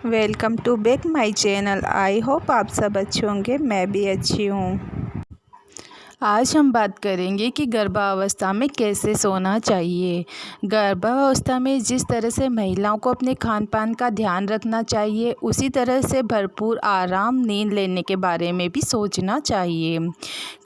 Welcome to back my channel. I hope आप सब अच्छे होंगे, मैं भी अच्छी हूँ। आज हम बात करेंगे कि गर्भावस्था में कैसे सोना चाहिए। गर्भावस्था में जिस तरह से महिलाओं को अपने खान पान का ध्यान रखना चाहिए, उसी तरह से भरपूर आराम नींद लेने के बारे में भी सोचना चाहिए।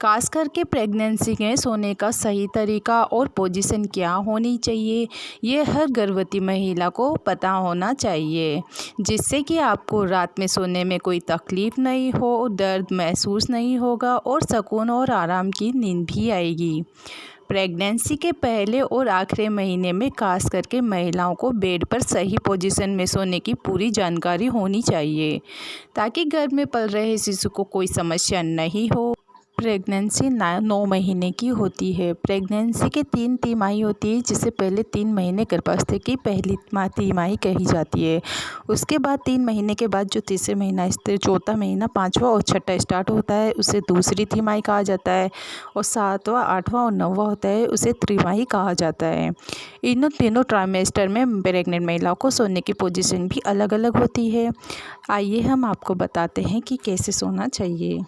खास करके प्रेगनेंसी में सोने का सही तरीका और पोजीशन क्या होनी चाहिए, ये हर गर्भवती महिला को पता होना चाहिए, जिससे कि आपको रात में सोने में कोई तकलीफ़ नहीं हो, दर्द महसूस नहीं होगा और सुकून और आराम की नींद भी आएगी। प्रेगनेंसी के पहले और आखिरी महीने में खास करके महिलाओं को बेड पर सही पोजीशन में सोने की पूरी जानकारी होनी चाहिए, ताकि गर्भ में पल रहे शिशु को कोई समस्या नहीं हो। प्रेगनेंसी 9 महीने की होती है। प्रेगनेंसी के 3 तिमाही होती है, जिसे पहले 3 महीने गर्भावस्था की पहली तिमाही कही जाती है। उसके बाद 3 महीने के बाद जो तीसरे महीना, चौथा महीना, 5वां और 6वां स्टार्ट होता है, उसे दूसरी तिमाही कहा जाता है। और 7वां, 8वां और 9वां होता है, उसे त्रिमाही कहा जाता है। इन तीनों ट्राइमेस्टर में प्रेग्नेंट महिलाओं को सोने की पोजीशन भी अलग अलग होती है। आइए हम आपको बताते हैं कि कैसे सोना चाहिए।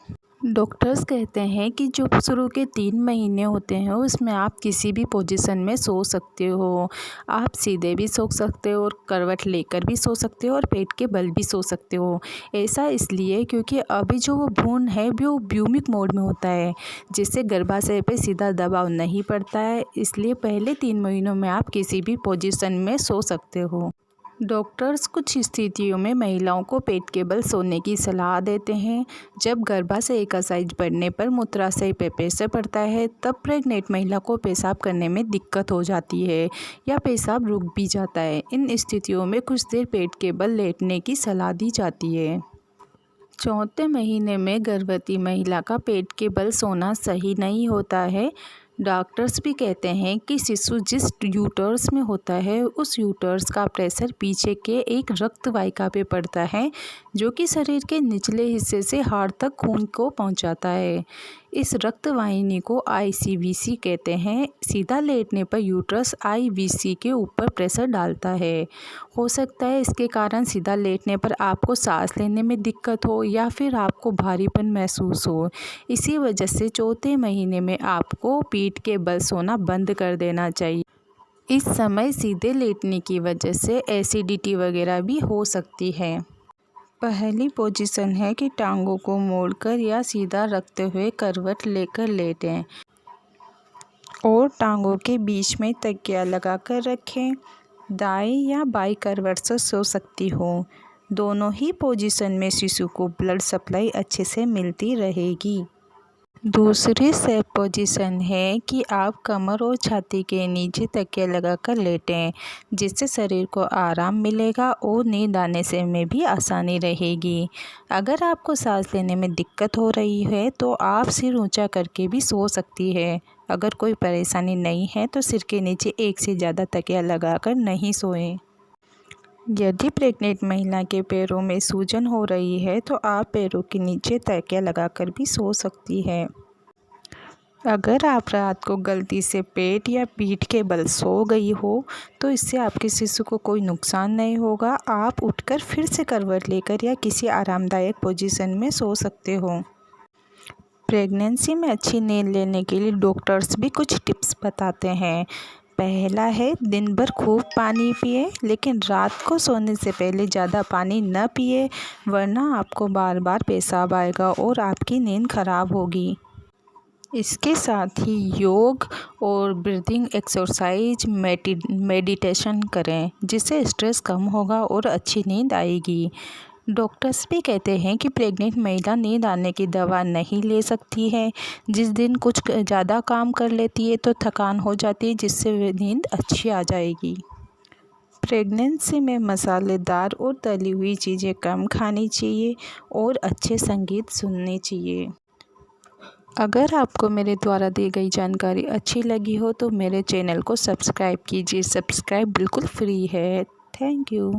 डॉक्टर्स कहते हैं कि जो शुरू के 3 महीने होते हैं, उसमें आप किसी भी पोजीशन में सो सकते हो। आप सीधे भी सो सकते हो और करवट लेकर भी सो सकते हो और पेट के बल भी सो सकते हो। ऐसा इसलिए क्योंकि अभी जो वो भ्रूण है वो ब्यूमिक मोड में होता है, जिससे गर्भाशय पे सीधा दबाव नहीं पड़ता है। इसलिए पहले 3 महीनों में आप किसी भी पोजीशन में सो सकते हो। डॉक्टर्स कुछ स्थितियों में महिलाओं को पेट के बल सोने की सलाह देते हैं। जब गर्भाशय का साइज बढ़ने पर मूत्राशय पे प्रेशर पड़ता है, तब प्रेग्नेंट महिला को पेशाब करने में दिक्कत हो जाती है या पेशाब रुक भी जाता है। इन स्थितियों में कुछ देर पेट के बल लेटने की सलाह दी जाती है। चौथे महीने में गर्भवती महिला का पेट के बल सोना सही नहीं होता है। डॉक्टर्स भी कहते हैं कि शिशु जिस यूटरस में होता है, उस यूटरस का प्रेशर पीछे के एक रक्त वाहिका पे पड़ता है, जो कि शरीर के निचले हिस्से से हार्ट तक खून को पहुंचाता है। इस रक्त वाहिनी को ICVC कहते हैं। सीधा लेटने पर यूट्रस IVC के ऊपर प्रेशर डालता है। हो सकता है इसके कारण सीधा लेटने पर आपको सांस लेने में दिक्कत हो या फिर आपको भारीपन महसूस हो। इसी वजह से चौथे महीने में आपको पीठ के बल सोना बंद कर देना चाहिए। इस समय सीधे लेटने की वजह से एसिडिटी वगैरह भी हो सकती है। पहली पोजीशन है कि टांगों को मोड़कर या सीधा रखते हुए करवट लेकर लेटें और टांगों के बीच में तकिया लगाकर रखें। दाएं या बाईं करवट से सो सकती हो। दोनों ही पोजीशन में शिशु को ब्लड सप्लाई अच्छे से मिलती रहेगी। दूसरी सेफ पोजीशन है कि आप कमर और छाती के नीचे तकिया लगाकर लेटें, जिससे शरीर को आराम मिलेगा और नींद आने से में भी आसानी रहेगी। अगर आपको सांस लेने में दिक्कत हो रही है तो आप सिर ऊंचा करके भी सो सकती है। अगर कोई परेशानी नहीं है तो सिर के नीचे एक से ज़्यादा तकिया लगाकर नहीं सोएं। यदि प्रेग्नेंट महिला के पैरों में सूजन हो रही है तो आप पैरों के नीचे तकिया लगाकर भी सो सकती है। अगर आप रात को गलती से पेट या पीठ के बल सो गई हो तो इससे आपके शिशु को कोई नुकसान नहीं होगा। आप उठकर फिर से करवट लेकर या किसी आरामदायक पोजीशन में सो सकते हो। प्रेगनेंसी में अच्छी नींद लेने के लिए डॉक्टर्स भी कुछ टिप्स बताते हैं। पहला है, दिन भर खूब पानी पिए, लेकिन रात को सोने से पहले ज़्यादा पानी न पिए, वरना आपको बार बार पेशाब आएगा और आपकी नींद खराब होगी। इसके साथ ही योग और ब्रीदिंग एक्सरसाइज, मेडिटेशन करें, जिससे स्ट्रेस कम होगा और अच्छी नींद आएगी। डॉक्टर्स भी कहते हैं कि प्रेग्नेंट महिला नींद आने की दवा नहीं ले सकती है। जिस दिन कुछ ज़्यादा काम कर लेती है तो थकान हो जाती है, जिससे नींद अच्छी आ जाएगी। प्रेगनेंसी में मसालेदार और तली हुई चीज़ें कम खानी चाहिए और अच्छे संगीत सुनने चाहिए। अगर आपको मेरे द्वारा दी गई जानकारी अच्छी लगी हो तो मेरे चैनल को सब्सक्राइब कीजिए। सब्सक्राइब बिल्कुल फ्री है। Thank you.